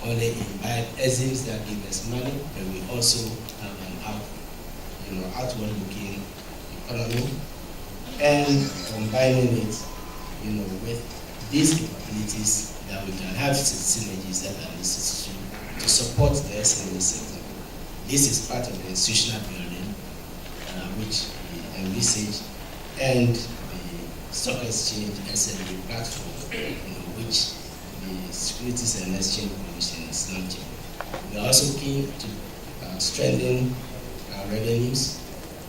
only invite exits that give us money, but we also have an outward looking economy, and combining it, with these capabilities that we can have synergies that are necessary to support the SME sector. This is part of the institutional building which we envisage, and the stock exchange SME platform, which the Securities and Exchange Commission is launching. We are also keen to strengthen our revenues.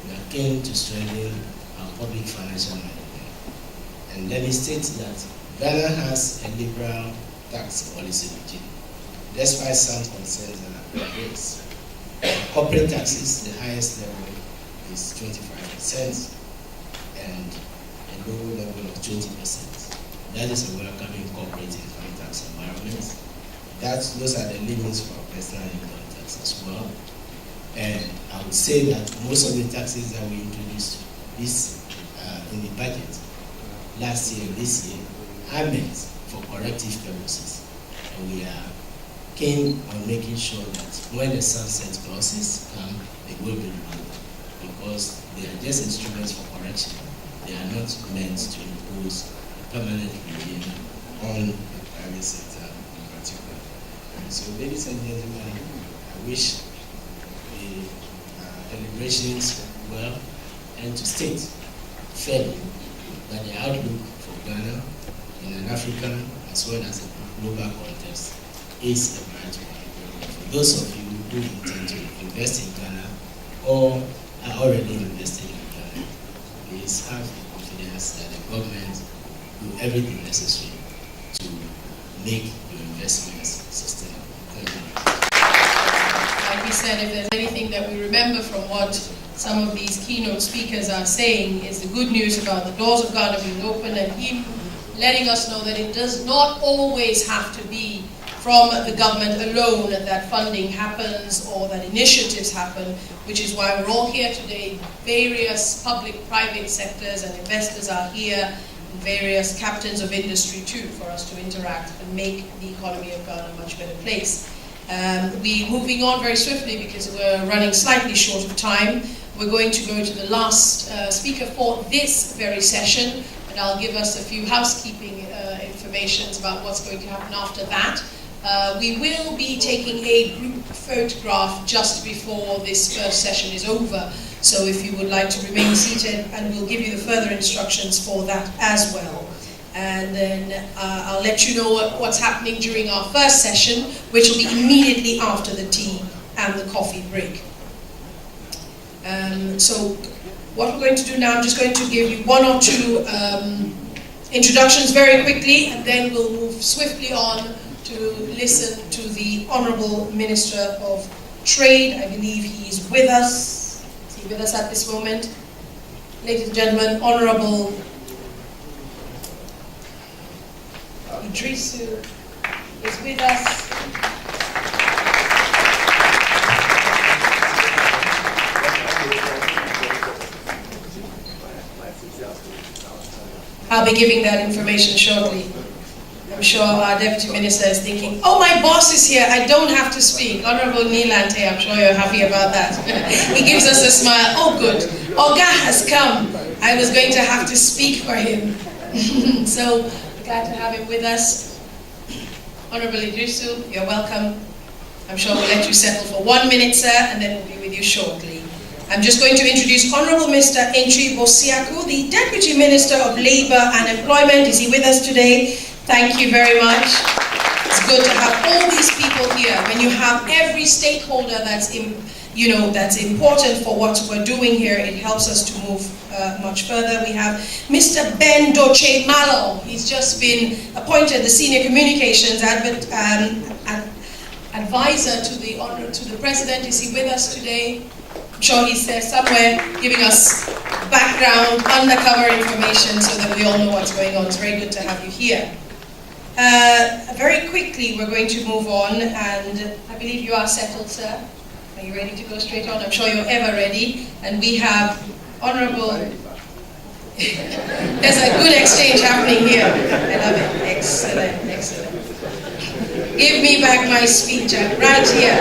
We are keen to strengthen our public financial management. And let me state that Ghana has a liberal tax policy regime, despite some concerns that have been raised. Corporate taxes, the highest level is 25%, and a low level of 20%. That is a welcoming corporate income tax environment. Those are the limits for personal income tax as well. And I would say that most of the taxes that we introduced in the budget last year and this year are meant for corrective purposes. And we are keen on making sure that when the sunset clauses come, they will be removed, because they are just instruments for correction. They are not meant to impose a permanent regime on the private sector in particular. So, ladies and gentlemen, I wish the deliberations well, and to state fairly that the outlook for Ghana in an African as well as a global context is a bright one. For those of you who intend to invest in Ghana or are already invested in Ghana, please have the confidence that the government will do everything necessary to make your investments sustainable. Thank you. Like we said, if there's anything that we remember from what some of these keynote speakers are saying, is the good news about the doors of Ghana being open, and him letting us know that it does not always have to be from the government alone that funding happens or that initiatives happen, which is why we're all here today. Various public, private sectors and investors are here, and various captains of industry too, for us to interact and make the economy of Ghana a much better place. We're moving on very swiftly because we're running slightly short of time. We're going to go to the last speaker for this very session, and I'll give us a few housekeeping informations about what's going to happen after that. We will be taking a group photograph just before this first session is over, so if you would like to remain seated, and we'll give you the further instructions for that as well. And then I'll let you know what's happening during our first session, which will be immediately after the tea and the coffee break. So what we're going to do now, I'm just going to give you one or two introductions very quickly, and then we'll move swiftly on to listen to the Honourable Minister of Trade. I believe he is with us. Is he with us at this moment? Ladies and gentlemen, Honourable Idrisu is with us. I'll be giving that information shortly. I'm sure our Deputy Minister is thinking, oh, my boss is here, I don't have to speak. Honourable Nilante, I'm sure you're happy about that. He gives us a smile. Oh, good. Oga has come. I was going to have to speak for him. So, glad to have him with us. Honourable Idrisu, you're welcome. I'm sure we'll let you settle for 1 minute, sir, and then we'll be with you shortly. I'm just going to introduce Honourable Mr. Entry Bosiaku, the Deputy Minister of Labour and Employment. Is he with us today? Thank you very much. It's good to have all these people here. When you have every stakeholder that's important for what we're doing here, it helps us to move much further. We have Mr. Ben Doche Malo. He's just been appointed the Senior Communications Advisor to the President. Is he with us today? I'm sure he's there somewhere giving us background, undercover information so that we all know what's going on. It's very good to have you here. Very quickly, we're going to move on, and I believe you are settled, sir. Are you ready to go straight on? I'm sure you're ever ready. And we have Honourable... There's a good exchange happening here. I love it. Excellent, excellent. Give me back my speech, I'm right here.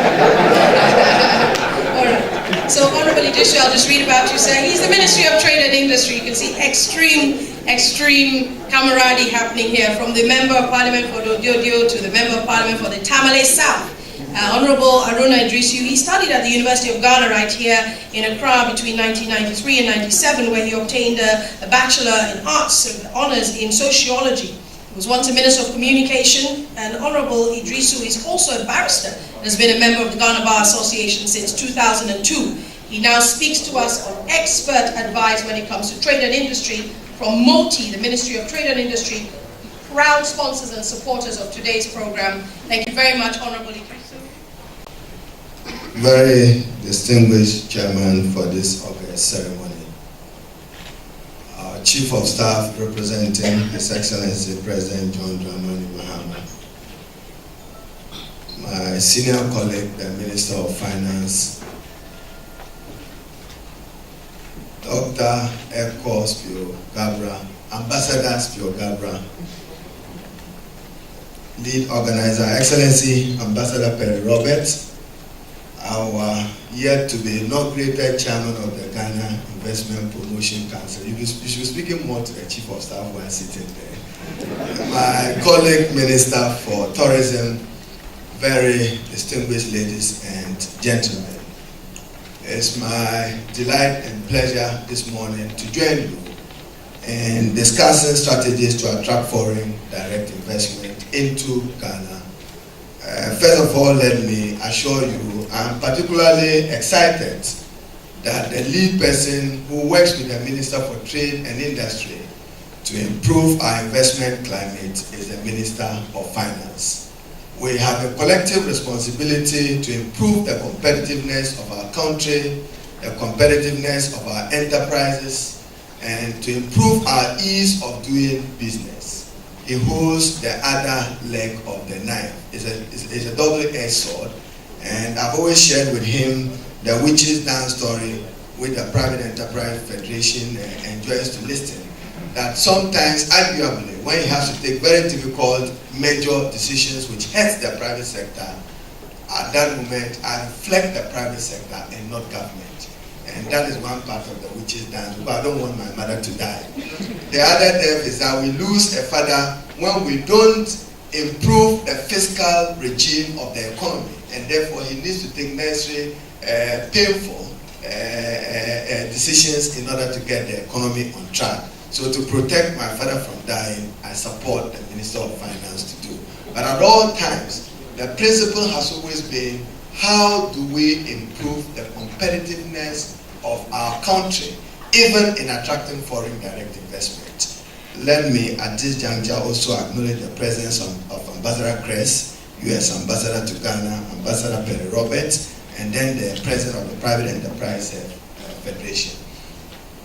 All right. So, Honorable Idrisu, I'll just read about you, sir. He's the Ministry of Trade and Industry. You can see extreme camaraderie happening here, from the Member of Parliament for Dodiodio to the Member of Parliament for the Tamale South. Honorable Haruna Idrisu, he studied at the University of Ghana right here in Accra between 1993 and 97, where he obtained a Bachelor in Arts and Honours in Sociology. He was once a Minister of Communication, and Honorable Idrisu is also a barrister and has been a member of the Ghana Bar Association since 2002. He now speaks to us on expert advice when it comes to trade and industry from MOTI, the Ministry of Trade and Industry, proud sponsors and supporters of today's program. Thank you very much, Honorable Idrisu. Very distinguished chairman for this august ceremony. Our Chief of Staff representing His Excellency President John Dramani Mahama. My senior colleague, the Minister of Finance, Dr. Eko Spio Gabra, Ambassador Spio Gabra, lead organizer, Excellency Ambassador Perry Roberts, our yet to be inaugurated chairman of the Ghana Investment Promotion Council. You should be speaking more to the Chief of Staff who are sitting there. My colleague Minister for Tourism, very distinguished ladies and gentlemen. It's my delight and pleasure this morning to join you in discussing strategies to attract foreign direct investment into Ghana. First of all, let me assure you, I'm particularly excited that the lead person who works with the Minister for Trade and Industry to improve our investment climate is the Minister of Finance. We have a collective responsibility to improve the competitiveness of our country, the competitiveness of our enterprises, and to improve our ease of doing business. He holds the other leg of the knife. It's a double-edged sword, and I've always shared with him the witch's dance story with the Private Enterprise Federation enjoys to listen. That sometimes, arguably, when he has to take very difficult major decisions which hurt the private sector, at that moment I reflect the private sector and not government. And that is one part of the witch's dance, because I don't want my mother to die. The other death is that we lose a father when we don't improve the fiscal regime of the economy, and therefore he needs to take necessary painful decisions in order to get the economy on track. So to protect my father from dying, I support the Minister of Finance to do. But at all times, the principle has always been, how do we improve the competitiveness of our country, even in attracting foreign direct investment? Let me at this juncture also acknowledge the presence of Ambassador Kress, U.S. Ambassador to Ghana, Ambassador Perry Roberts, and then the President of the Private Enterprise Federation.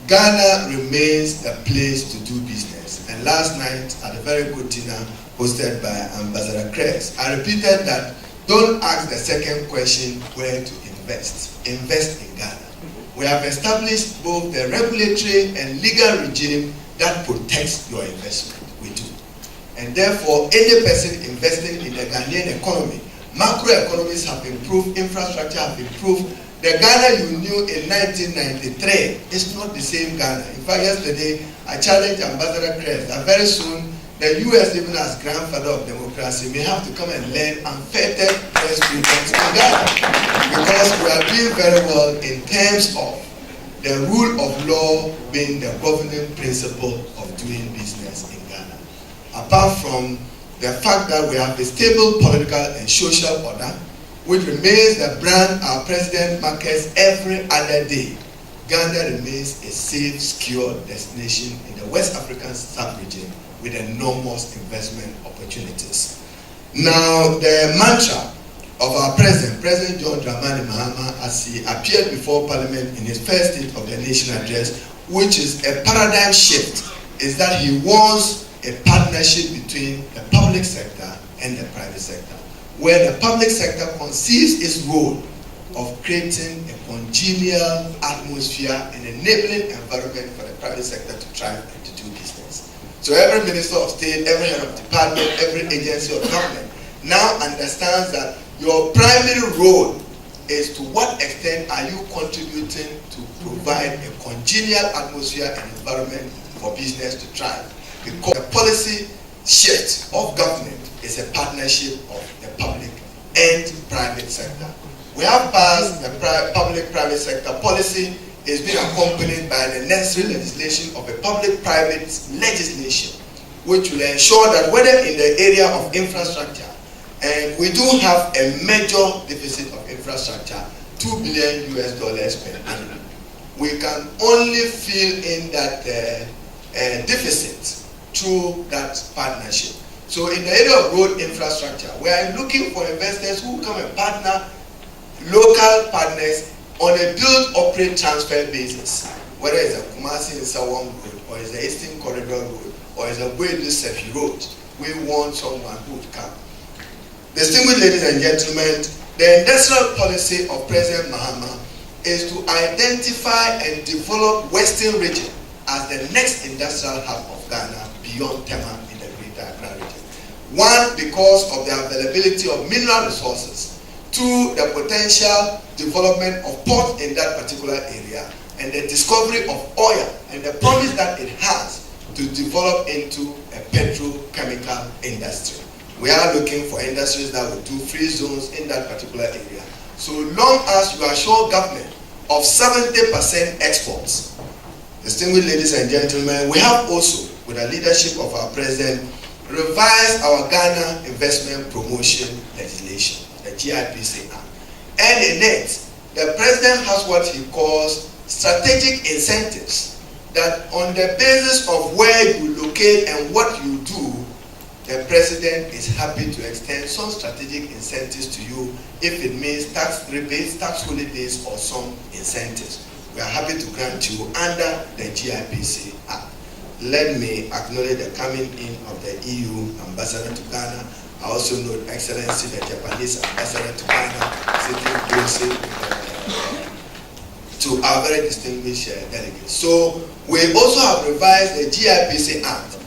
Ghana remains a place to do business, and last night at a very good dinner hosted by Ambassador Kress, I repeated that don't ask the second question where to invest. Invest in Ghana. We have established both the regulatory and legal regime that protects your investment. We do. And therefore, any person investing in the Ghanaian economy, macroeconomies have improved, infrastructure have improved. The Ghana you knew in 1993 is not the same Ghana. In fact, yesterday I challenged Ambassador Kress that very soon the US, even as grandfather of democracy, may have to come and learn unfettered press freedoms in Ghana, because we are doing very well in terms of the rule of law being the governing principle of doing business in Ghana. Apart from the fact that we have a stable political and social order, which remains the brand our president markets every other day, Ghana remains a safe, secure destination in the West African sub-region with enormous investment opportunities. Now, the mantra of our president, President John Dramani Mahama, as he appeared before Parliament in his first State of the Nation address, which is a paradigm shift, is that he wants a partnership between the public sector and the private sector, where the public sector conceives its role of creating a congenial atmosphere and enabling environment for the private sector to thrive and to do business. So every Minister of State, every head of department, every agency of government now understands that your primary role is to what extent are you contributing to provide a congenial atmosphere and environment for business to thrive. Because the policy shift of government is a partnership of the public and private sector. We have passed the public-private sector policy. Is being accompanied by the necessary legislation of a public-private legislation, which will ensure that whether in the area of infrastructure, and we do have a major deficit of infrastructure, $2 billion per annum, we can only fill in that deficit through that partnership. So in the area of road infrastructure, we are looking for investors who come and partner, local partners, on a build, operate, transfer basis, whether it's a Kumasi and Sawam road, or it's the Eastern Corridor road, or it's a Gwedu Sefi road, we want someone who would come. Distinguished ladies and gentlemen, the industrial policy of President Mahama is to identify and develop Western region as the next industrial hub of Ghana beyond Tema in the Greater Accra region. One, because of the availability of mineral resources. Two, the potential development of port in that particular area and the discovery of oil and the promise that it has to develop into a petrochemical industry. We are looking for industries that will do free zones in that particular area. So long as you assure government of 70% exports. Distinguished ladies and gentlemen, we have also, with the leadership of our president, revised our Ghana investment promotion legislation, the GIPC Act. And in it, the president has what he calls strategic incentives, that on the basis of where you locate and what you do, the president is happy to extend some strategic incentives to you if it means tax rebates, tax holidays, or some incentives. We are happy to grant you under the GIPC Act. Let me acknowledge the coming in of the EU ambassador to Ghana. I also note Excellency, the Japanese ambassador to Ghana, sitting closely to our very distinguished delegates. So we also have revised the GIPC Act.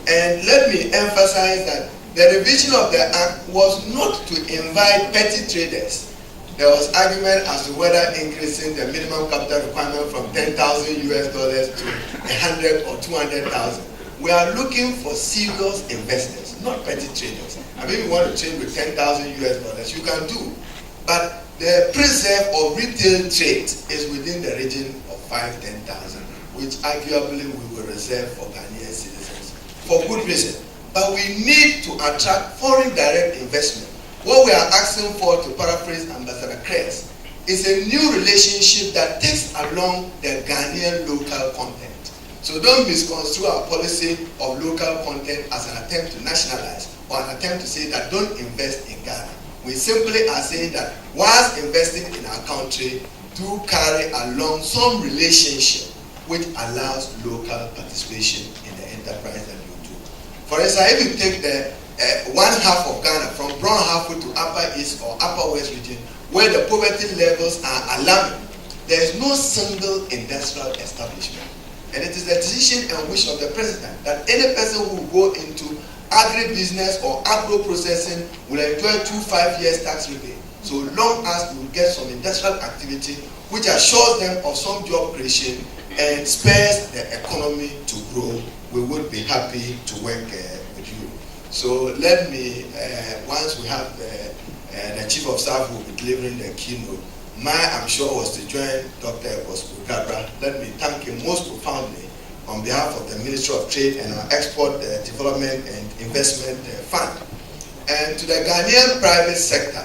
And let me emphasize that the revision of the Act was not to invite petty traders. There was argument as to whether increasing the minimum capital requirement from $10,000 to 100 or 200,000. We are looking for serious investors, not petty traders. I mean, you want to trade with $10,000 you can do. But the preserve of retail trade is within the region of 5,000-10,000, which arguably we will reserve for Ghanaian citizens for good reason. But we need to attract foreign direct investment. What we are asking for, to paraphrase Ambassador Kress, is a new relationship that takes along the Ghanaian local content. So don't misconstrue our policy of local content as an attempt to nationalize or an attempt to say that don't invest in Ghana. We simply are saying that whilst investing in our country, do carry along some relationship which allows local participation in the enterprise that you do. For instance, if you take the one half of Ghana from Brown Harbour to Upper East or Upper West region, where the poverty levels are alarming, there is no single industrial establishment. And it is the decision and wish of the president that any person who will go into agribusiness or agro-processing will enjoy 2-5 years tax rebate, so long as you get some industrial activity which assures them of some job creation and spares the economy to grow. We would be happy to work with you. So let me, once we have the Chief of Staff who will be delivering the keynote, I'm sure was to join Dr. Bosco Grabra. Let me thank him most profoundly on behalf of the Ministry of Trade and our Export Development and Investment Fund. And to the Ghanaian private sector,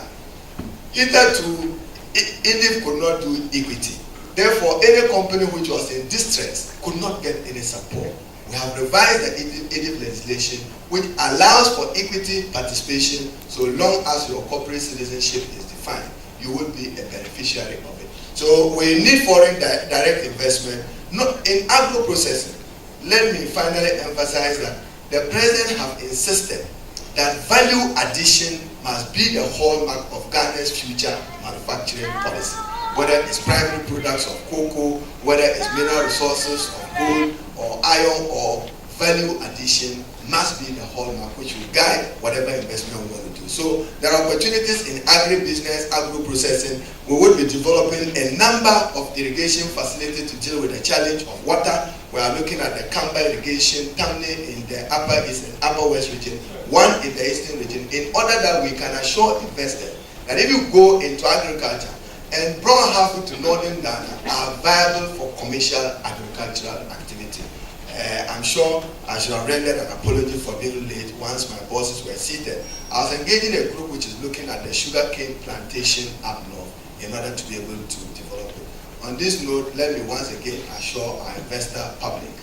hitherto, IDIF could not do equity. Therefore, any company which was in distress could not get any support. We have revised the IDIF legislation which allows for equity participation so long as your corporate citizenship is defined. You will be a beneficiary of it. So we need foreign direct investment, not in agro-processing. Let me finally emphasize that the president have insisted that value addition must be the hallmark of Ghana's future manufacturing policy. Whether it's primary products of cocoa, whether it's mineral resources of gold or iron or value addition must be the hallmark which will guide whatever investment we want to do. do. So there are opportunities in agribusiness, agro-processing. We will be developing a number of irrigation facilities to deal with the challenge of water. We are looking at the Kamba irrigation, Tamni in the Upper East and Upper West region, one in the Eastern region, in order that we can assure investors that if you go into agriculture, and Brown Harvey to Northern Ghana are viable for commercial agricultural activity. I'm sure I should have rendered an apology for being late once my bosses were seated. I was engaging a group which is looking at the sugarcane plantation up north in order to be able to develop it. On this note, let me once again assure our investor public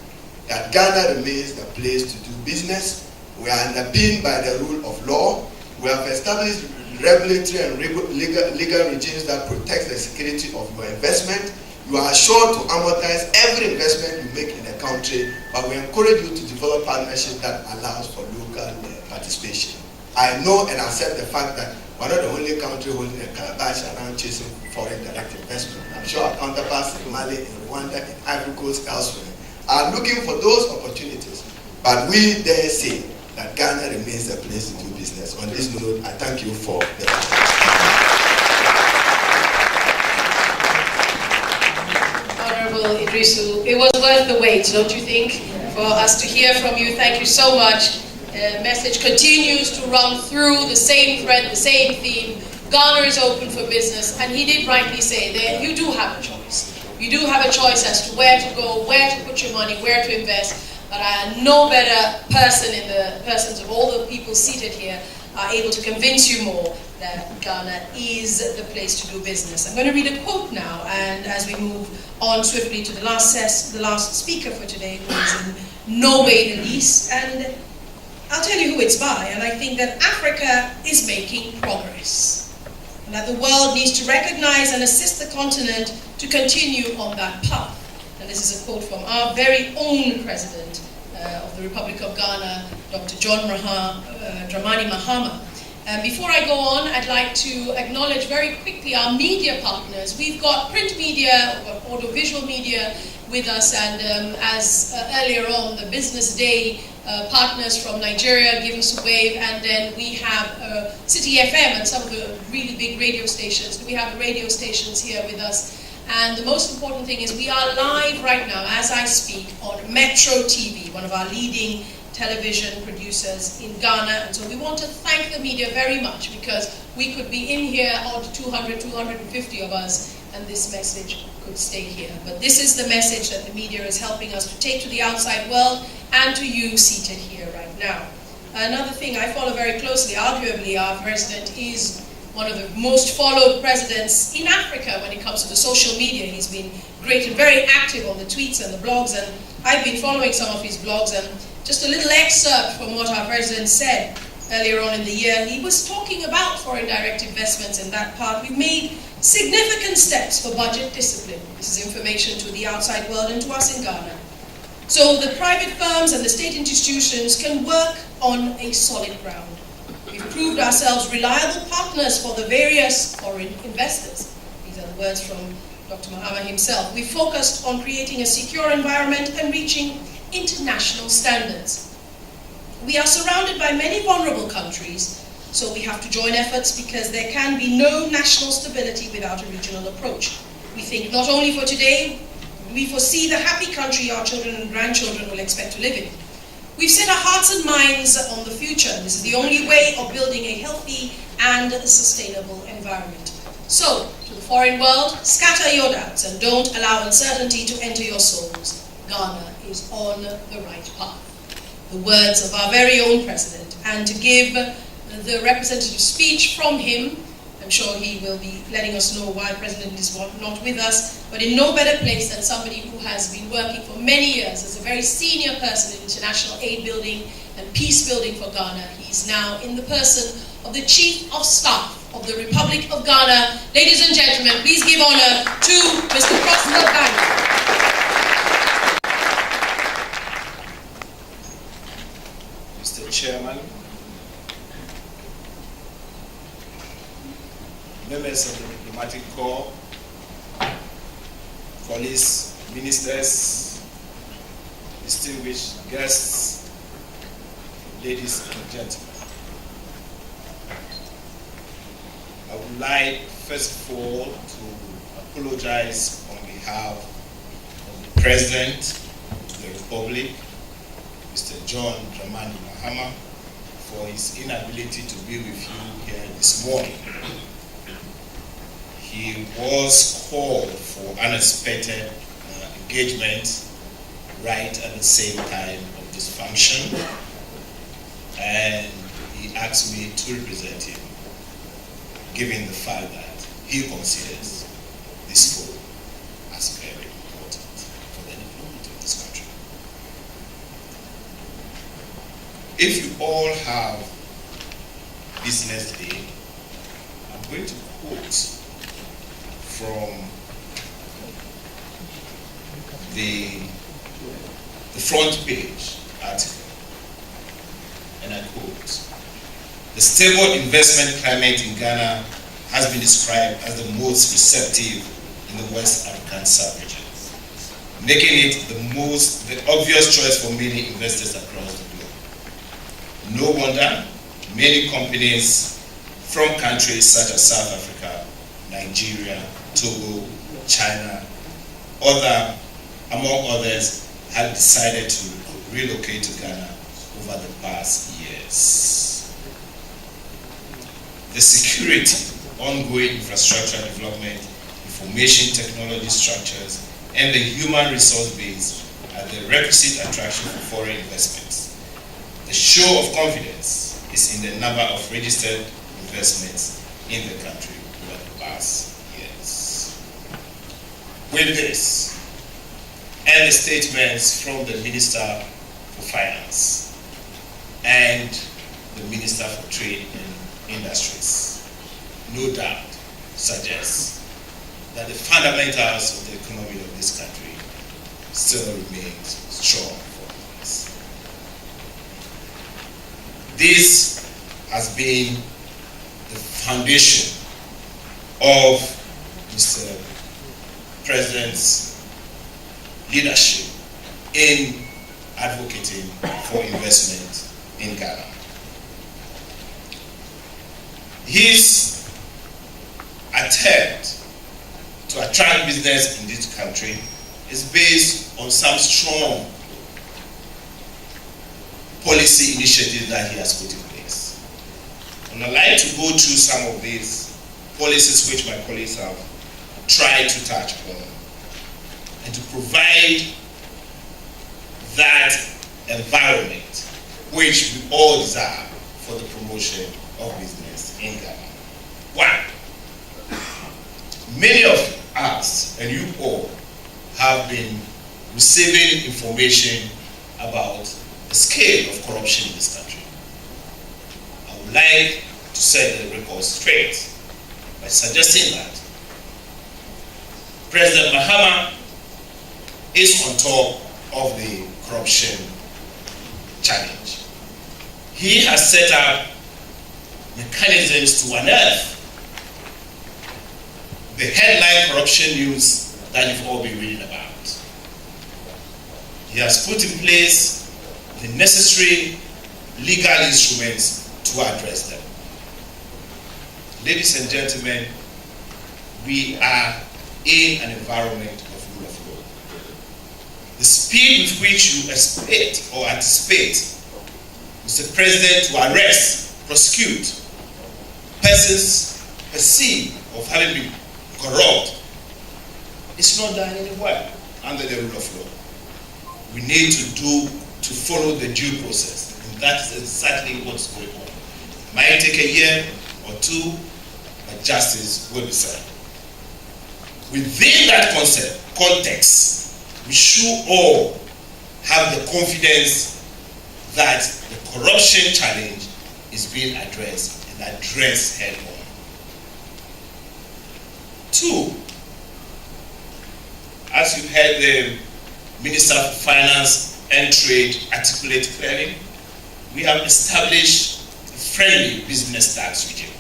that Ghana remains the place to do business. We are underpinned by the rule of law. We have established regulatory and legal regimes that protect the security of your investment. You are sure to amortize every investment you make in the country, but we encourage you to develop partnerships that allows for local participation. I know and accept the fact that we're not the only country holding a calabash around chasing foreign direct investment. I'm sure our counterparts in Mali, in Rwanda, in Ivory Coast, elsewhere, are looking for those opportunities. But we dare say that Ghana remains the place to do business. On this note, I thank you for the Honorable Idrisu, it was worth the wait, don't you think, for us to hear from you? Thank you so much. The message continues to run through the same thread, the same theme. Ghana is open for business, and he did rightly say that you do have a choice. You do have a choice as to where to go, where to put your money, where to invest. But I am no better person in the persons of all the people seated here are able to convince you more that Ghana is the place to do business. I'm going to read a quote now, and as we move on swiftly to the last speaker for today, who is in no way the least, and I'll tell you who it's by, and I think that Africa is making progress, and that the world needs to recognize and assist the continent to continue on that path. And this is a quote from our very own president of the Republic of Ghana, Dr. John Dramani Mahama. Before I go on, I'd like to acknowledge very quickly our media partners. We've got print media, we've got audiovisual media with us, and as earlier on, the Business Day partners from Nigeria give us a wave, and then we have City FM and some of the really big radio stations. We have radio stations here with us. And the most important thing is we are live right now, as I speak, on Metro TV, one of our leading television producers in Ghana. And so we want to thank the media very much, because we could be in here, odd 200, 250 of us, and this message could stay here. But this is the message that the media is helping us to take to the outside world and to you seated here right now. Another thing I follow very closely, arguably our president is one of the most followed presidents in Africa when it comes to the social media. He's been great and very active on the tweets and the blogs, and I've been following some of his blogs, and just a little excerpt from what our president said earlier on in the year. He was talking about foreign direct investments in that part. We've made significant steps for budget discipline. This is information to the outside world and to us in Ghana. So the private firms and the state institutions can work on a solid ground. We've proved ourselves reliable partners for the various foreign investors. These are the words from Dr. Mahama himself. We focused on creating a secure environment and reaching international standards. We are surrounded by many vulnerable countries, so we have to join efforts, because there can be no national stability without a regional approach. We think not only for today, we foresee the happy country our children and grandchildren will expect to live in. We've set our hearts and minds on the future. This is the only way of building a healthy and sustainable environment. So, to the foreign world, scatter your doubts and don't allow uncertainty to enter your souls. Ghana is on the right path. The words of our very own president. And to give the representative speech from him, I'm sure he will be letting us know why the president is not with us, but in no better place than somebody who has been working for many years as a very senior person in international aid building and peace building for Ghana. He's now in the person of the Chief of Staff of the Republic of Ghana. Ladies and gentlemen, please give honor to Mr. Prosper Banga. Mr. Chairman, members of the Diplomatic Corps, colleagues, ministers, distinguished guests, ladies and gentlemen. would like, first of all, to apologize on behalf of the President of the Republic, Mr. John Dramani Mahama, for his inability to be with you here this morning. He was called for unexpected engagement right at the same time of this function, and he asked me to represent him, given the fact that he considers this school as very important for the development of this country. If you all have business day, I'm going to quote from the front page article, and I quote: "The stable investment climate in Ghana has been described as the most receptive in the West African sub-region, making it the obvious choice for many investors across the globe. No wonder many companies from countries such as South Africa, Nigeria, Togo, China, among others, have decided to relocate to Ghana over the past years. The security, ongoing infrastructure development, information technology structures, and the human resource base are the requisite attraction for foreign investments. The show of confidence is in the number of registered investments in the country over the past years." With this, and the statements from the Minister for Finance and the Minister for Trade and Industries, no doubt suggests that the fundamentals of the economy of this country still remains strong for us. This has been the foundation of Mr. President's leadership in advocating for investment in Ghana. His attempt to attract business in this country is based on some strong policy initiatives that he has put in place. And I'd like to go through some of these policies which my colleagues have tried to touch upon, and to provide that environment which we all desire for the promotion of business in Ghana. One, many of us and you all have been receiving information about the scale of corruption in this country. I would like to set the record straight by suggesting that President Mahama is on top of the corruption challenge. He has set up mechanisms to unearth the headline corruption news that you've all been reading about. He has put in place the necessary legal instruments to address them. Ladies and gentlemen, we are in an environment of rule of law. The speed with which you expect or anticipate Mr. President to arrest, prosecute persons perceived of having been corrupt is not done anywhere under the rule of law. We need to follow the due process, and that's exactly what's going on. It might take a year or two, but justice will be served. Within that context, we should all have the confidence that the corruption challenge is being addressed and addressed head on. Two, as you heard the Minister for Finance and Trade articulate clearly, we have established a friendly business tax regime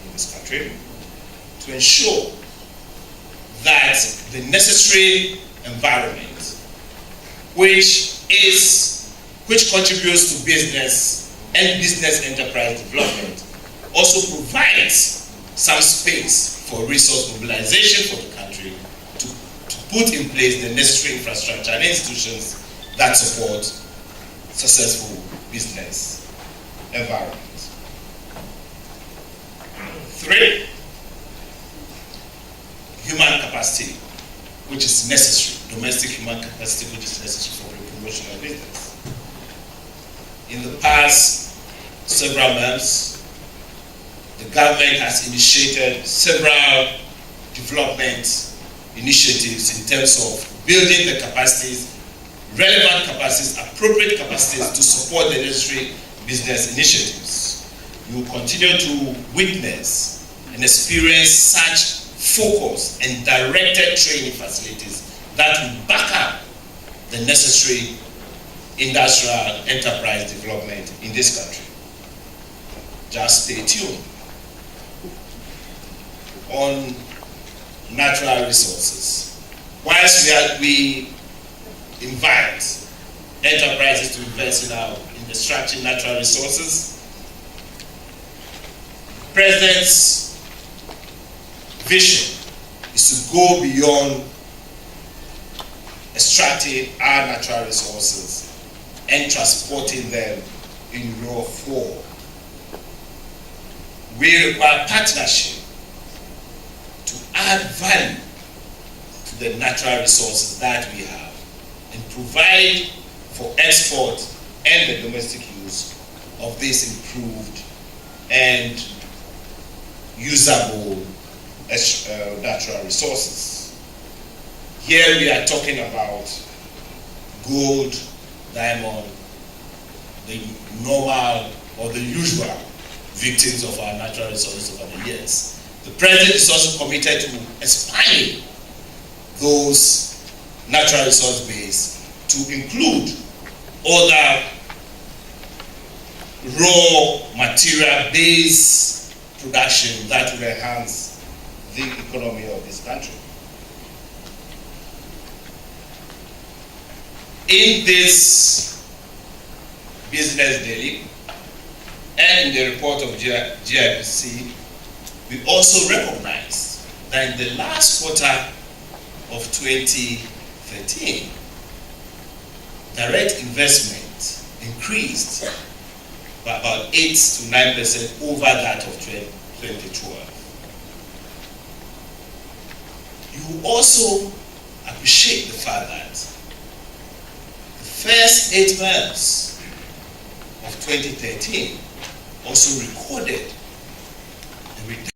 in this country to ensure that the necessary environment which contributes to business and business enterprise development also provides some space for resource mobilization for the country to put in place the necessary infrastructure and institutions that support successful business environment. 3, human capacity, which is necessary, domestic human capacity, which is necessary for the promotion of business. In the past several months, the government has initiated several development initiatives in terms of building the capacities, relevant capacities, appropriate capacities to support the necessary business initiatives. You will continue to witness and experience such focused and directed training facilities that will back up the necessary industrial enterprise development in this country. Just stay tuned. On natural resources, whilst we invite enterprises to invest in extracting natural resources, the President's vision is to go beyond extracting our natural resources and transporting them in raw form. We require partnership to add value to the natural resources that we have and provide for export and the domestic use of these improved and usable natural resources. Here we are talking about gold, diamond, the normal or the usual victims of our natural resources over the years. The President is also committed to expanding those natural resource base to include other raw material based production that will enhance the economy of this country. In this business daily and in the report of GIPC, we also recognize that in the last quarter of 2013, direct investment increased by about 8 to 9% over that of 2012. You also appreciate the fact that the first 8 months of 2013 also recorded a reduction